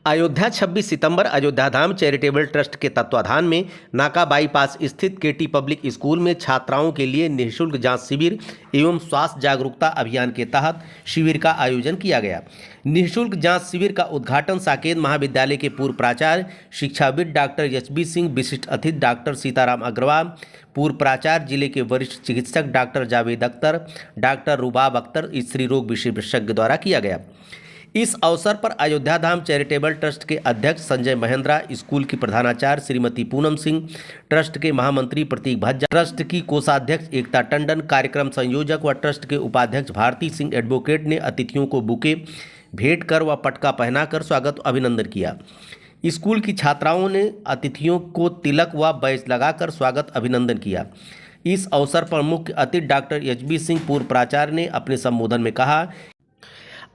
अयोध्या 26 सितंबर अयोध्या धाम charitable trust के तत्वाधान में नाका बाईपास स्थित केटी पब्लिक स्कूल में छात्राओं के लिए निःशुल्क जांच शिविर एवं स्वास्थ्य जागरूकता अभियान के तहत शिविर का आयोजन किया गया। निःशुल्क जांच शिविर का उद्घाटन साकेत महाविद्यालय के पूर्व प्राचार्य शिक्षाविद डॉक्टर एचबी सिंह, विशिष्ट अतिथि डॉक्टर सीताराम अग्रवाल, पूर्व प्राचार्य जिले के वरिष्ठ चिकित्सक डॉक्टर जावेद अख्तर, डॉक्टर रुबाब अख्तर, स्त्री रोग विशेषज्ञ द्वारा किया गया। इस अवसर पर अयोध्या धाम चैरिटेबल ट्रस्ट के अध्यक्ष संजय महेंद्रा, स्कूल की प्रधानाचार्य श्रीमती पूनम सिंह, ट्रस्ट के महामंत्री प्रतीक भज्जा, ट्रस्ट की कोषाध्यक्ष एकता टंडन, कार्यक्रम संयोजक व ट्रस्ट के उपाध्यक्ष भारती सिंह एडवोकेट ने अतिथियों को बुके भेंट कर व पटका पहनाकर स्वागत अभिनंदन किया। स्कूल की छात्राओं ने अतिथियों को तिलक व बैज लगाकर स्वागत अभिनंदन किया। इस अवसर पर मुख्य अतिथि डॉक्टर एचबी सिंह, पूर्व प्राचार्य, ने अपने संबोधन में कहा,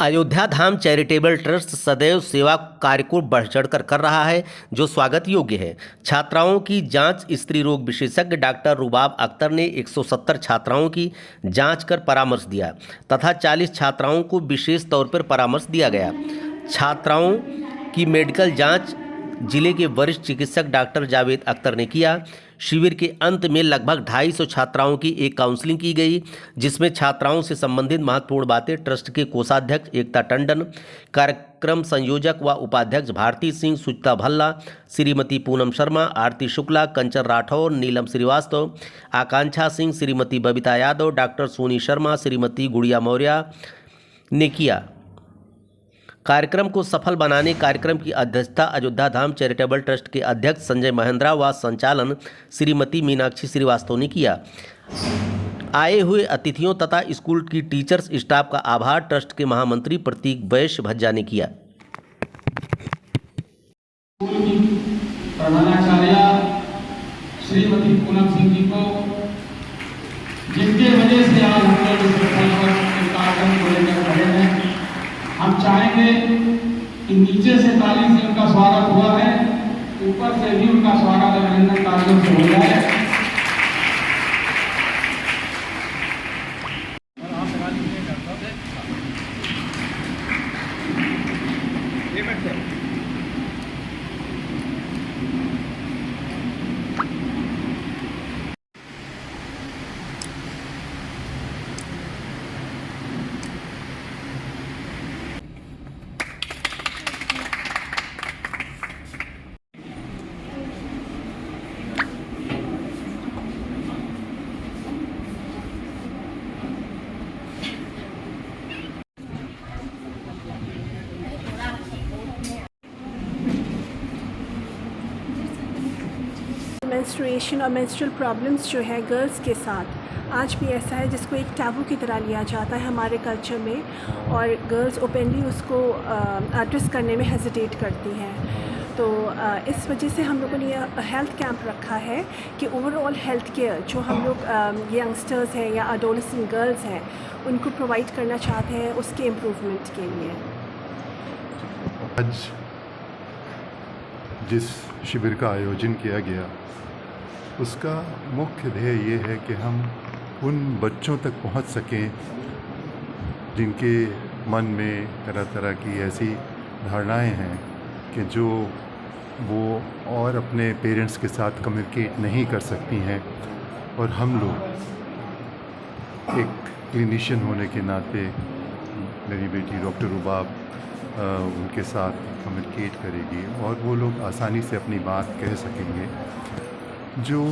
अयोध्या धाम चैरिटेबल ट्रस्ट सदैव सेवा कार्य को बढ़ चढ़कर कर रहा है, जो स्वागत योग्य है। छात्राओं की जांच स्त्री रोग विशेषज्ञ डॉक्टर रुबाब अख्तर ने 170 छात्राओं की जांच कर परामर्श दिया तथा 40 छात्राओं को विशेष तौर पर परामर्श दिया गया। छात्राओं की मेडिकल जांच जिले के वरिष्ठ चिकित्सक डॉक्टर जावेद अख्तर ने किया। शिविर के अंत में लगभग 250 छात्राओं की एक काउंसलिंग की गई, जिसमें छात्राओं से संबंधित महत्वपूर्ण बातें ट्रस्ट के कोषाध्यक्ष एकता टंडन, कार्यक्रम संयोजक व उपाध्यक्ष भारती सिंह, सुचिता भल्ला, श्रीमती पूनम शर्मा, आरती शुक्ला, कंचन राठौर, नीलम श्रीवास्तव, आकांक्षा सिंह, श्रीमती बबीता यादव, डॉक्टर सोनी शर्मा, श्रीमती गुड़िया मौर्य ने किया। कार्यक्रम को सफल बनाने कार्यक्रम की अध्यक्षता अयोध्या धाम चैरिटेबल ट्रस्ट के अध्यक्ष संजय महेंद्रा व संचालन श्रीमती मीनाक्षी श्रीवास्तव ने किया। आए हुए अतिथियों तथा स्कूल की टीचर्स स्टाफ का आभार ट्रस्ट के महामंत्री प्रतीक वैश्य भज्जा ने किया। प्रधानाचार्य श्रीमती पूनम सिंह जी को, जिनके वजह से आज हम लोग इस कार्यक्रम को लेकर खड़े हैं। हम चाहेंगे कि नीचे से ताली से उनका स्वागत हुआ है, ऊपर से भी उनका स्वागत अभिनंदन तालियों से हो जाए। मेंस्ट्रुएशन और मेंस्ट्रुअल प्रॉब्लम्स जो है गर्ल्स के साथ आज भी ऐसा है, जिसको एक टैबू की तरह लिया जाता है हमारे कल्चर में, और गर्ल्स ओपनली उसको एड्रेस करने में हेजिटेट करती हैं। तो इस वजह से हम लोगों ने हेल्थ कैंप रखा है कि ओवरऑल हेल्थ केयर जो हम लोग यंगस्टर्स हैं या एडोलेसेंट गर्ल्स हैं उनको प्रोवाइड करना चाहते हैं, उसके इम्प्रूवमेंट के लिए। आज जिस शिविर का आयोजन किया गया उसका मुख्य ध्येय ये है कि हम उन बच्चों तक पहुंच सकें जिनके मन में तरह तरह की ऐसी धारणाएं हैं कि जो वो और अपने पेरेंट्स के साथ कम्युनिकेट नहीं कर सकती हैं, और हम लोग एक क्लिनिशियन होने के नाते मेरी बेटी डॉक्टर रुबाब उनके साथ कम्युनिकेट करेगी और वो लोग आसानी से अपनी बात कह सकेंगे। जो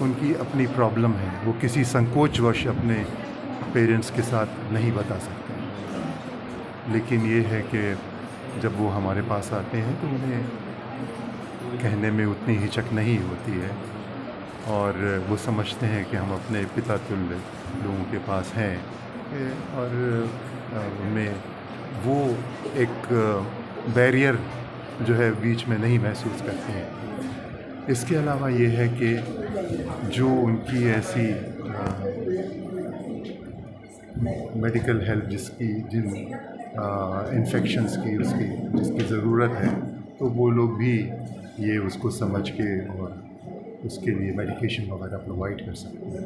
उनकी अपनी प्रॉब्लम है वो किसी संकोचवश अपने पेरेंट्स के साथ नहीं बता सकते, लेकिन ये है कि जब वो हमारे पास आते हैं तो उन्हें कहने में उतनी हिचक नहीं होती है, और वो समझते हैं कि हम अपने पिता तुल्य लोगों के पास हैं, और उनमें वो एक बैरियर जो है बीच में नहीं महसूस करते हैं। इसके अलावा ये है कि जो उनकी ऐसी मेडिकल हेल्प जिन इन्फेक्शंस की जिसकी ज़रूरत है, तो वो लोग भी ये उसको समझ के और उसके लिए मेडिकेशन वगैरह प्रोवाइड कर सकते हैं।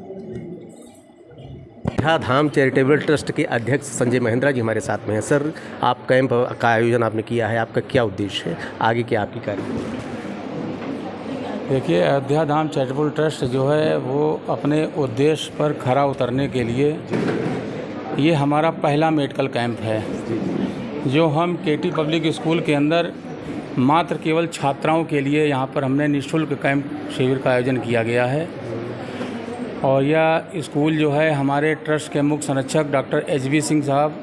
धाम चैरिटेबल ट्रस्ट के अध्यक्ष संजय महेंद्रा जी हमारे साथ में हैं। सर, आप कैंप का आयोजन आपने किया है, आपका क्या उद्देश्य है, आगे क्या आपकी कार्य? देखिए, अयोध्या धाम चैरिटेबल ट्रस्ट जो है वो अपने उद्देश्य पर खरा उतरने के लिए ये हमारा पहला मेडिकल कैंप है जो हम केटी पब्लिक स्कूल के अंदर मात्र केवल छात्राओं के लिए यहाँ पर हमने निःशुल्क कैंप शिविर का आयोजन किया गया है। और यह स्कूल जो है हमारे ट्रस्ट के मुख्य संरक्षक डॉक्टर HB सिंह साहब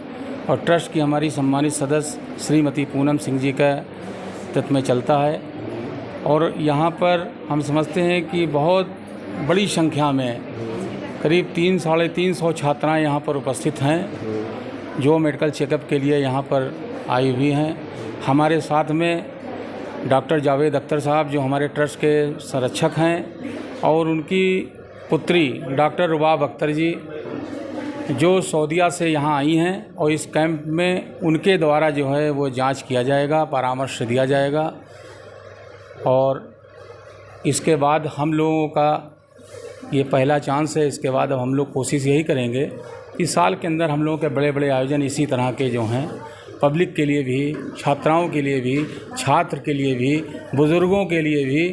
और ट्रस्ट की हमारी सम्मानित सदस्य श्रीमती पूनम सिंह जी का नेतृत्व में चलता है। और यहाँ पर हम समझते हैं कि बहुत बड़ी संख्या में करीब 300-350 छात्राएं यहाँ पर उपस्थित हैं जो मेडिकल चेकअप के लिए यहाँ पर आई हुई हैं। हमारे साथ में डॉक्टर जावेद अख्तर साहब जो हमारे ट्रस्ट के संरक्षक हैं और उनकी पुत्री डॉक्टर रुबाब अख्तर जी जो सऊदीया से यहाँ आई हैं और इस कैंप में उनके द्वारा जो है वो जांच किया जाएगा, परामर्श दिया जाएगा। और इसके बाद हम लोगों का ये पहला चांस है। इसके बाद अब हम लोग कोशिश यही करेंगे कि साल के अंदर हम लोगों के बड़े बड़े आयोजन इसी तरह के जो हैं पब्लिक के लिए भी, छात्राओं के लिए भी, छात्र के लिए भी, बुज़ुर्गों के लिए भी,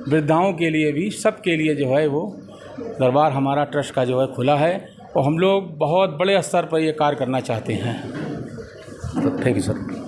वृद्धाओं के लिए भी, सब के लिए जो है वो दरबार हमारा ट्रस्ट का जो है खुला है और हम लोग बहुत बड़े स्तर पर ये कार्य करना चाहते हैं। तो thank you sir.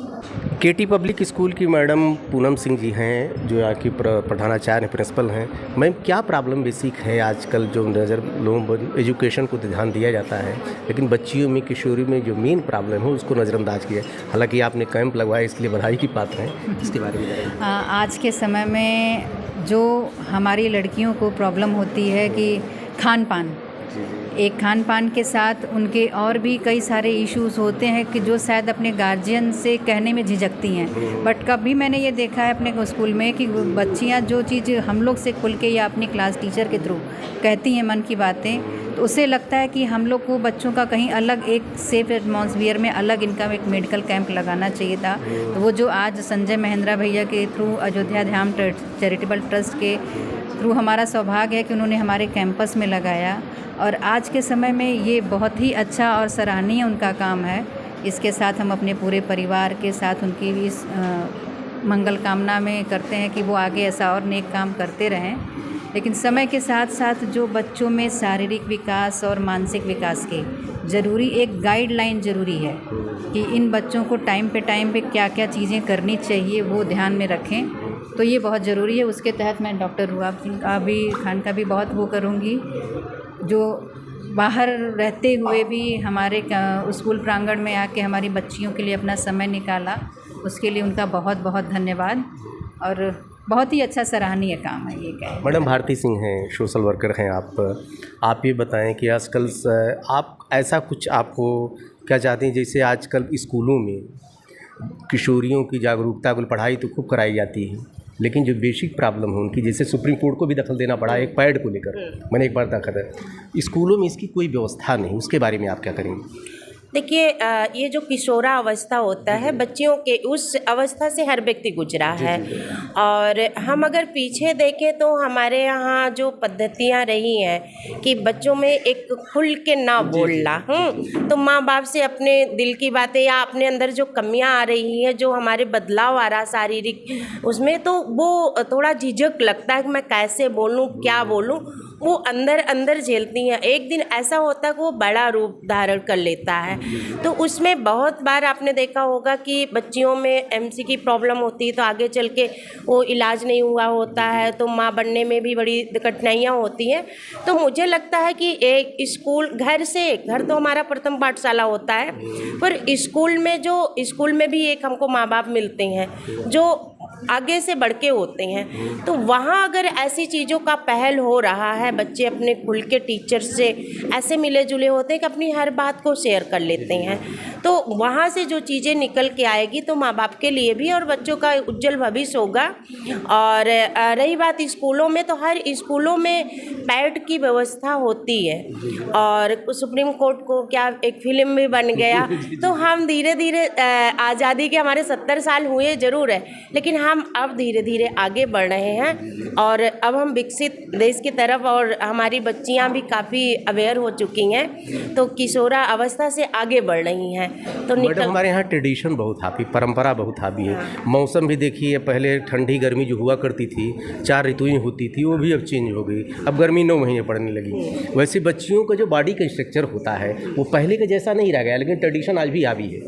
KT public school की मैडम पूनम सिंह जी हैं जो यहाँ की प्रधानाचार्य प्रिंसिपल हैं। मैम, क्या प्रॉब्लम बेसिक है आजकल जो नज़र लोगों एजुकेशन को ध्यान दिया जाता है लेकिन बच्चियों में, किशोरी में जो मेन प्रॉब्लम है उसको नज़रअंदाज किया? हालांकि आपने कैंप लगवाया इसलिए बधाई की पात्र हैं, इसके बारे में बताइए। आज के समय में जो हमारी लड़कियों को प्रॉब्लम होती है कि खान पान, एक खान पान के साथ उनके और भी कई सारे इश्यूज़ होते हैं कि जो शायद अपने गार्जियन से कहने में झिझकती हैं। बट कभी मैंने ये देखा है अपने स्कूल में कि बच्चियां जो चीज़ हम लोग से खुल के या अपनी क्लास टीचर के थ्रू कहती हैं मन की बातें, तो उससे लगता है कि हम लोग को बच्चों का कहीं अलग एक सेफ एटमॉस्फेयर में अलग इनका एक मेडिकल कैंप लगाना चाहिए था। तो वो जो आज संजय महेंद्रा भैया के थ्रू अयोध्या धाम चैरिटेबल ट्रस्ट के थ्रू हमारा सौभाग्य है कि उन्होंने हमारे कैंपस में लगाया और आज के समय में ये बहुत ही अच्छा और सराहनीय उनका काम है। इसके साथ हम अपने पूरे परिवार के साथ उनकी भी इस मंगल कामना में करते हैं कि वो आगे ऐसा और नेक काम करते रहें। लेकिन समय के साथ साथ जो बच्चों में शारीरिक विकास और मानसिक विकास के ज़रूरी एक गाइडलाइन ज़रूरी है कि इन बच्चों को टाइम पे क्या क्या चीज़ें करनी चाहिए वो ध्यान में रखें, तो ये बहुत ज़रूरी है। उसके तहत मैं डॉक्टर रुबाब सिंह खान का भी बहुत वो करूँगी जो बाहर रहते हुए भी हमारे स्कूल प्रांगण में आके हमारी बच्चियों के लिए अपना समय निकाला, उसके लिए उनका बहुत बहुत धन्यवाद। और बहुत ही अच्छा सराहनीय काम है ये कहें। मैडम भारती सिंह हैं, सोशल वर्कर हैं आप ये बताएं कि आजकल आप ऐसा कुछ आपको क्या चाहते हैं, जैसे आजकल स्कूलों में किशोरियों की जागरूकता को पढ़ाई तो खूब कराई जाती है लेकिन जो बेसिक प्रॉब्लम है उनकी, जैसे सुप्रीम कोर्ट को भी दखल देना पड़ा एक पैड को लेकर, मैंने एक बार देखा था, स्कूलों में इसकी कोई व्यवस्था नहीं, उसके बारे में आप क्या करेंगे? देखिए, ये जो किशोरा अवस्था होता है बच्चियों के, उस अवस्था से हर व्यक्ति गुजरा है। और हम अगर पीछे देखें तो हमारे यहाँ जो पद्धतियाँ रही हैं कि बच्चों में एक खुल के ना बोलना, तो माँ बाप से अपने दिल की बातें या अपने अंदर जो कमियाँ आ रही हैं, जो हमारे बदलाव आ रहा शारीरिक उसमें, तो वो थोड़ा झिझक लगता है कि मैं कैसे बोलूँ, क्या बोलूँ, वो अंदर अंदर झेलती हैं। एक दिन ऐसा होता है कि वो बड़ा रूप धारण कर लेता है। तो उसमें बहुत बार आपने देखा होगा कि बच्चियों में MC की प्रॉब्लम होती है तो आगे चल के वो इलाज नहीं हुआ होता है, तो माँ बनने में भी बड़ी कठिनाइयाँ होती हैं। तो मुझे लगता है कि एक स्कूल, घर तो हमारा प्रथम पाठशाला होता है, पर स्कूल में भी एक हमको माँ बाप मिलते हैं जो आगे से बढ़ के होते हैं। तो वहाँ अगर ऐसी चीज़ों का पहल हो रहा है, बच्चे अपने खुल के टीचर से ऐसे मिले जुले होते हैं कि अपनी हर बात को शेयर कर लेते हैं, तो वहाँ से जो चीज़ें निकल के आएगी तो माँ बाप के लिए भी और बच्चों का उज्जवल भविष्य होगा। और रही बात स्कूलों में, तो हर स्कूलों में पैड की व्यवस्था होती है और सुप्रीम कोर्ट को क्या एक फिल्म भी बन गया। तो हम धीरे धीरे आज़ादी के हमारे 70 साल हुए ज़रूर है, लेकिन हम अब धीरे धीरे आगे बढ़ रहे हैं और अब हम विकसित देश की तरफ, और हमारी बच्चियां भी काफ़ी अवेयर हो चुकी हैं, तो किशोरा अवस्था से आगे बढ़ रही हैं। तो मैडम हमारे यहाँ ट्रेडिशन बहुत हावी, परंपरा बहुत हावी है। मौसम भी देखिए, पहले ठंडी गर्मी जो हुआ करती थी, 4 ऋतुएं होती थी, वो भी अब चेंज हो गई। अब गर्मी 9 महीने पड़ने लगी। वैसे बच्चियों का जो बॉडी का स्ट्रक्चर होता है वो पहले के जैसा नहीं रह गया, लेकिन ट्रेडिशन आज भी हावी है,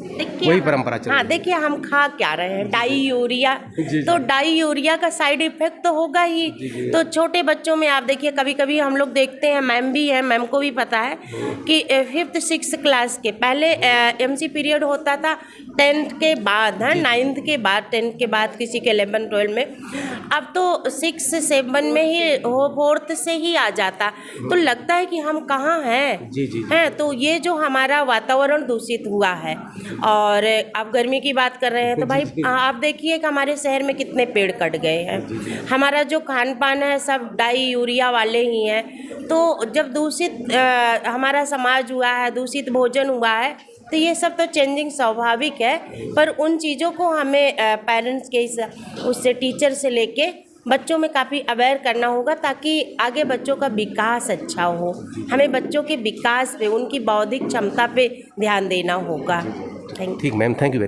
वही परंपरा चल रही है। हाँ, देखिए हम खा क्या रहे हैं, डाई यूरिया, तो डाई यूरिया का साइड इफेक्ट तो होगा ही। तो छोटे बच्चों में आप देखिए, कभी कभी हम लोग देखते हैं, मैम भी है, मैम को भी पता है कि 5th 6th क्लास के पहले MC पीरियड होता था 10th के बाद, है 9th के बाद, 10th के बाद किसी के 11 12 में। अब तो 6 7 में ही हो, 4th से ही आ जाता, तो लगता है कि हम कहाँ हैं। हैं तो ये जो हमारा वातावरण दूषित हुआ है, और आप गर्मी की बात कर रहे हैं तो भाई आप देखिए कि हमारे शहर में कितने पेड़ कट गए हैं। हमारा जो खान पान है सब डाई यूरिया वाले ही हैं। तो जब दूषित हमारा समाज हुआ है, दूषित भोजन हुआ है, तो ये सब तो चेंजिंग स्वाभाविक है। पर उन चीज़ों को हमें पेरेंट्स के उससे, टीचर से लेके बच्चों में काफ़ी अवेयर करना होगा, ताकि आगे बच्चों का विकास अच्छा हो। हमें बच्चों के विकास पे, उनकी बौद्धिक क्षमता पे ध्यान देना होगा। ठीक मैम, थैंक यू।